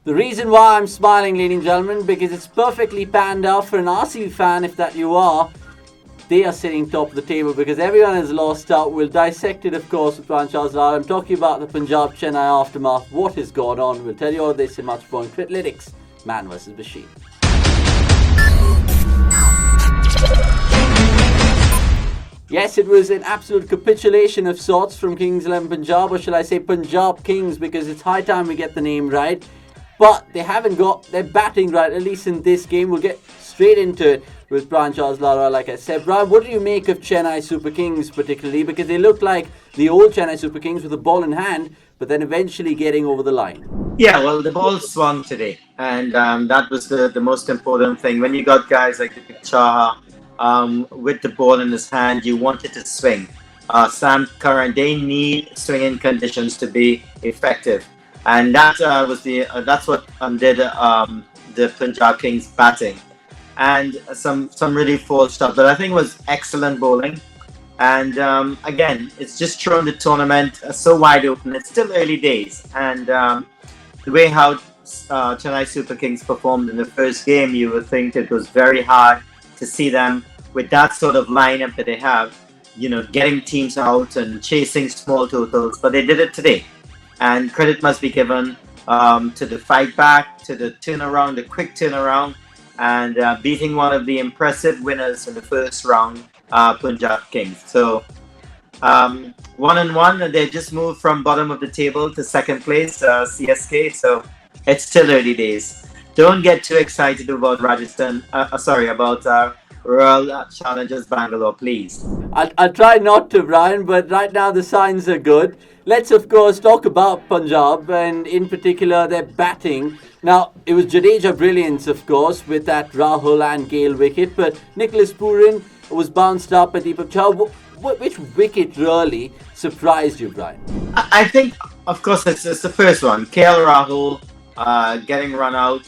The reason why I'm smiling, ladies and gentlemen, because it's perfectly panned out for an RCB fan, if that you are. They are sitting top of the table because everyone has lost out. We'll dissect it, of course, with Lara. I'm talking about the Punjab Chennai aftermath. What has gone on? We'll tell you all this and much more in Criclytics Man versus Machine. Yes, it was an absolute capitulation of sorts from Kings 11 Punjab, or shall I say Punjab Kings, because it's high time we get the name right. But they haven't got their batting right, at least in this game. We'll get straight into it with Lara, like I said. Brian, what do you make of Chennai Super Kings particularly? Because they look like the old Chennai Super Kings with the ball in hand, but then eventually getting over the line. Yeah, well, the ball swung today, and that was the most important thing. When you got guys like Chaha with the ball in his hand, you want it to swing. Sam Curran, they need swinging conditions to be effective. And that that's what did the Punjab Kings batting, and some really false stuff. But I think it was excellent bowling, and again, it's just thrown the tournament so wide open. It's still early days, and the way how Chennai Super Kings performed in the first game, you would think it was very hard to see them with that sort of lineup that they have, getting teams out and chasing small totals. But they did it today. And credit must be given to the fight back, to the turnaround, the quick turnaround, and beating one of the impressive winners in the first round, Punjab Kings. So 1-1, they just moved from bottom of the table to second place, CSK. So it's still early days. Don't get too excited about Royal Challengers Bangalore, please. I'll try not to, Brian, but right now the signs are good. Let's, of course, talk about Punjab and, in particular, their batting. Now, it was Jadeja brilliance, of course, with that Rahul and Gale wicket, but Nicholas Pooran was bounced up at Deepak Chahar. Which wicket really surprised you, Brian? I think, of course, it's the first one. KL Rahul getting run out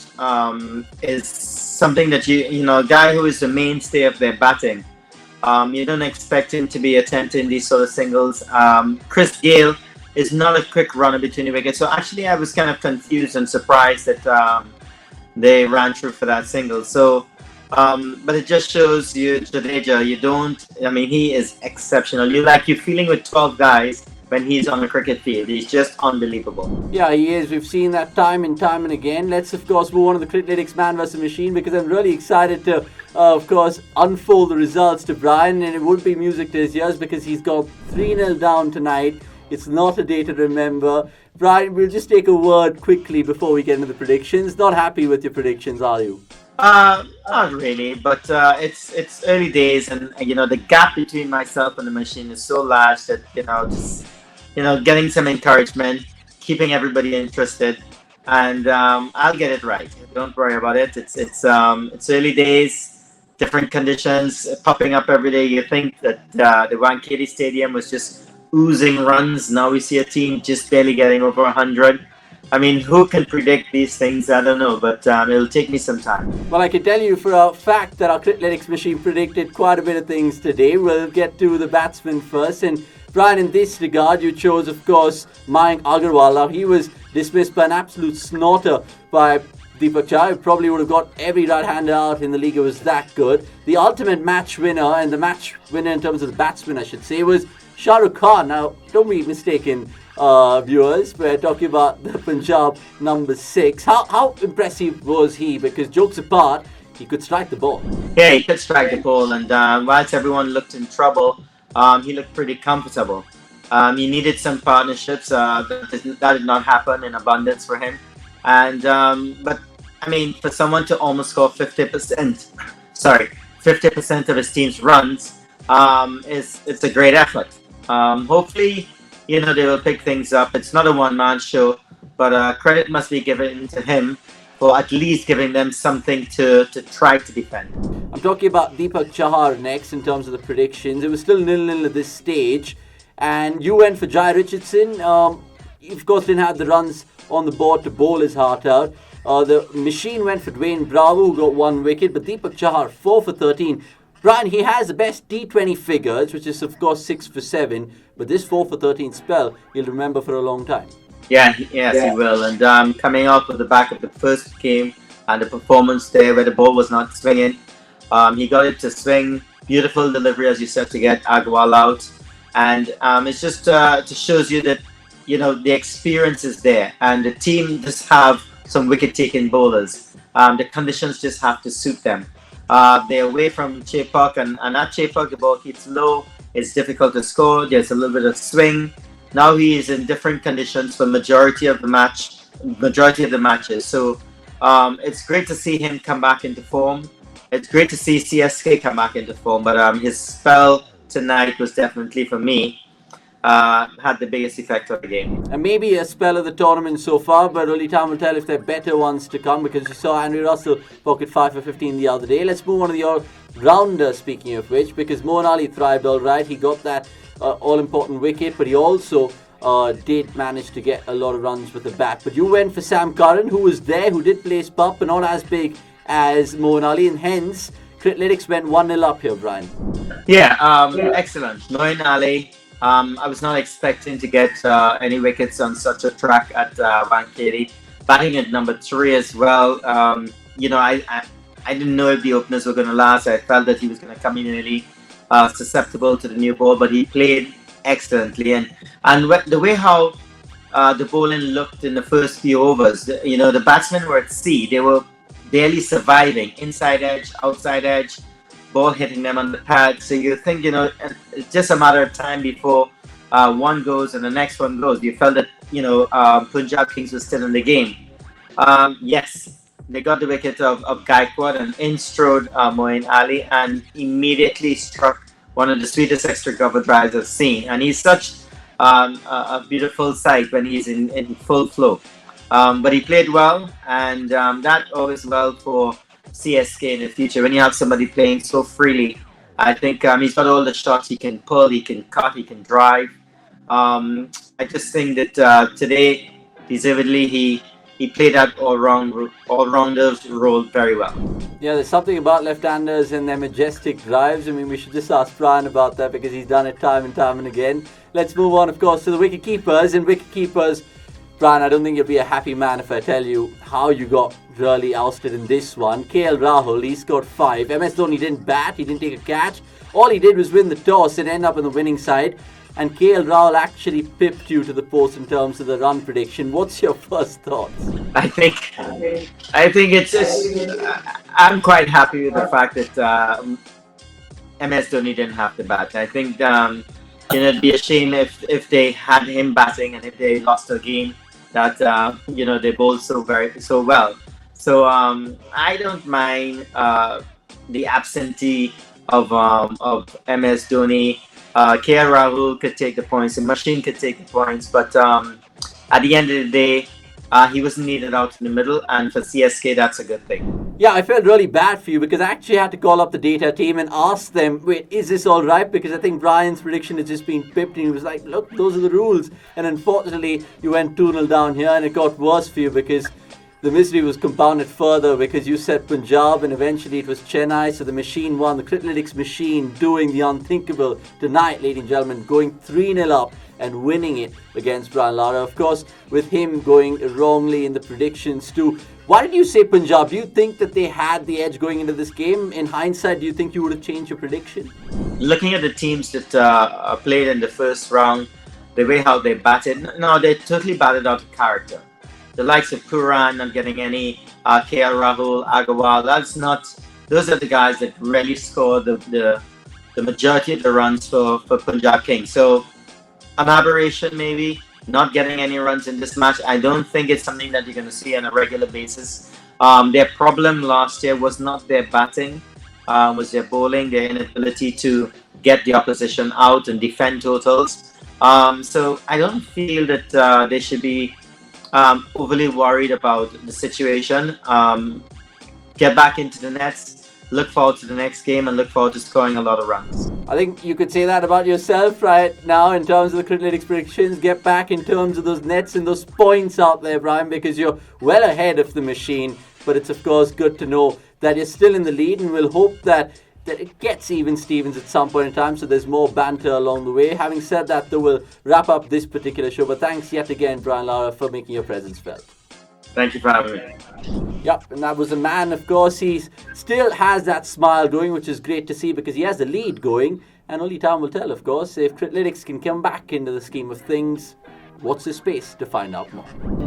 is something that a guy who is the mainstay of their batting. You don't expect him to be attempting these sort of singles. Chris Gale is not a quick runner between the wickets. So actually, I was kind of confused and surprised that they ran through for that single. So, but it just shows you, Jadeja, he is exceptional. You're feeling with 12 guys when he's on the cricket field. He's just unbelievable. Yeah, he is. We've seen that time and again. Let's, of course, move on to the Criclytics Man versus Machine, because I'm really excited to, of course, unfold the results to Brian, and it would be music to his ears because he's got 3-0 down tonight. It's not a day to remember. Brian, we'll just take a word quickly before we get into the predictions. Not happy with your predictions, are you? Not really, but it's early days, and the gap between myself and the machine is so large that getting some encouragement, keeping everybody interested, and I'll get it right. Don't worry about it. It's early days, different conditions popping up every day. You think that the Wankhede Stadium was just oozing runs. Now we see a team just barely getting over 100. I mean, who can predict these things? I don't know, but it'll take me some time. Well, I can tell you for a fact that our Criclytics machine predicted quite a bit of things today. We'll get to the batsmen first. And Brian, in this regard, you chose, of course, Mayank Agarwal. Now, he was dismissed by an absolute snorter by Deepak Chahar. Probably would have got every right-hander out in the league. It was that good. The ultimate match winner, and the match winner in terms of the batsman, I should say, was Shah Rukh Khan. Now, don't be mistaken, viewers, we're talking about the Punjab number 6. How impressive was he? Because jokes apart, he could strike the ball. Yeah, he could strike the ball, and whilst everyone looked in trouble, he looked pretty comfortable. He needed some partnerships. That did not happen in abundance for him. And but I mean, for someone to almost score 50% of his team's runs, it's a great effort. Hopefully, they will pick things up. It's not a one-man show, but credit must be given to him for at least giving them something to try to defend. I'm talking about Deepak Chahar next in terms of the predictions. It was still 0-0 at this stage, and you went for Jai Richardson. Of course, didn't have the runs on the board to bowl his heart out. The machine went for Dwayne Bravo, who got 1 wicket, but Deepak Chahar 4 for 13. Brian, he has the best T20 figures, which is of course 6 for 7, but this 4 for 13 spell, you'll remember for a long time. Yeah, yes, he will. And coming off of the back of the first game and the performance there where the ball was not swinging, he got it to swing. Beautiful delivery, as you said, to get Agarwal out. And it's just shows you that, the experience is there. And the team just have some wicket-taking bowlers. The conditions just have to suit them. They're away from Chepak, and at Chepak, the ball keeps low. It's difficult to score. There's a little bit of swing. Now he is in different conditions for majority of the matches. So it's great to see him come back into form. It's great to see CSK come back into form. But his spell tonight was definitely, for me, had the biggest effect on the game. And maybe a spell of the tournament so far, but only time will tell if there are better ones to come, because you saw Henry Russell pocket 5 for 15 the other day. Let's move on to the all-rounder, speaking of which, because Moeen Ali thrived all right. He got that all-important wicket, but he also did manage to get a lot of runs with the bat. But you went for Sam Curran, who was there, who did place pup, but not as big as Moeen Ali, and hence Criclytics went 1-0 up here, Brian. Yeah, excellent. Moeen Ali. I was not expecting to get any wickets on such a track at Wankhede. Batting at number 3 as well. I didn't know if the openers were going to last. I felt that he was going to come in really susceptible to the new ball, but he played excellently. And the way how the bowling looked in the first few overs, the batsmen were at sea. They were barely surviving. Inside edge, outside edge, ball hitting them on the pad. So you think, it's just a matter of time before one goes and the next one goes. You felt that, Punjab Kings was still in the game. Yes, they got the wicket of Gaikwad, and in strode Moeen Ali, and immediately struck one of the sweetest extra cover drives I've seen. And he's such a beautiful sight when he's in full flow. But he played well, and that always well for CSK in the future. When you have somebody playing so freely, I think he's got all the shots. He can pull, he can cut, he can drive. I just think that today, deservedly, he played that all-rounders role very well. Yeah, there's something about left-handers and their majestic drives. I mean, we should just ask Brian about that, because he's done it time and time and again. Let's move on, of course, to the wicket-keepers. And wicket-keepers, Brian, I don't think you'll be a happy man if I tell you how you got really ousted in this one. KL Rahul, he scored 5. MS Dhoni didn't bat, he didn't take a catch. All he did was win the toss and end up on the winning side. And KL Rahul actually pipped you to the post in terms of the run prediction. What's your first thoughts? I think it's just, I'm quite happy with the fact that MS Dhoni didn't have to bat. I think it'd be a shame if they had him batting and if they lost a game that they bowled so well. So I don't mind the absentee of MS Dhoni. KL Rahul could take the points, the machine could take the points, but at the end of the day, he wasn't needed out in the middle, and for CSK, that's a good thing. Yeah, I felt really bad for you, because I actually had to call up the data team and ask them, wait, is this all right? Because I think Brian's prediction has just been pipped, and he was like, look, those are the rules. And unfortunately, you went 2-0 down here, and it got worse for you, because the misery was compounded further, because you said Punjab and eventually it was Chennai. So the machine won, the Criclytics machine doing the unthinkable tonight, ladies and gentlemen, going 3-0 up and winning it against Brian Lara. Of course, with him going wrongly in the predictions too. Why did you say Punjab? Do you think that they had the edge going into this game? In hindsight, do you think you would have changed your prediction? Looking at the teams that played in the first round, the way how they batted, no, they totally batted out of character. The likes of Puran not getting any, KL Rahul, Agarwal, those are the guys that really score the majority of the runs for Punjab Kings. So an aberration maybe, not getting any runs in this match. I don't think it's something that you're going to see on a regular basis. Their problem last year was not their batting, was their bowling, their inability to get the opposition out and defend totals. So I don't feel that they should be overly worried about the situation. Get back into the nets, look forward to the next game, and look forward to scoring a lot of runs. I think you could say that about yourself right now in terms of the Criclytics predictions. Get back in terms of those nets and those points out there, Brian, because you're well ahead of the machine. But it's of course good to know that you're still in the lead, and we'll hope that that it gets even Stevens at some point in time, so there's more banter along the way. Having said that, though, we'll wrap up this particular show, but thanks yet again, Brian Lara, for making your presence felt. Thank you for having me. Yep, and that was a man, of course. He still has that smile going, which is great to see because he has the lead going, and only time will tell, of course. If Criclytics can come back into the scheme of things, what's his space to find out more.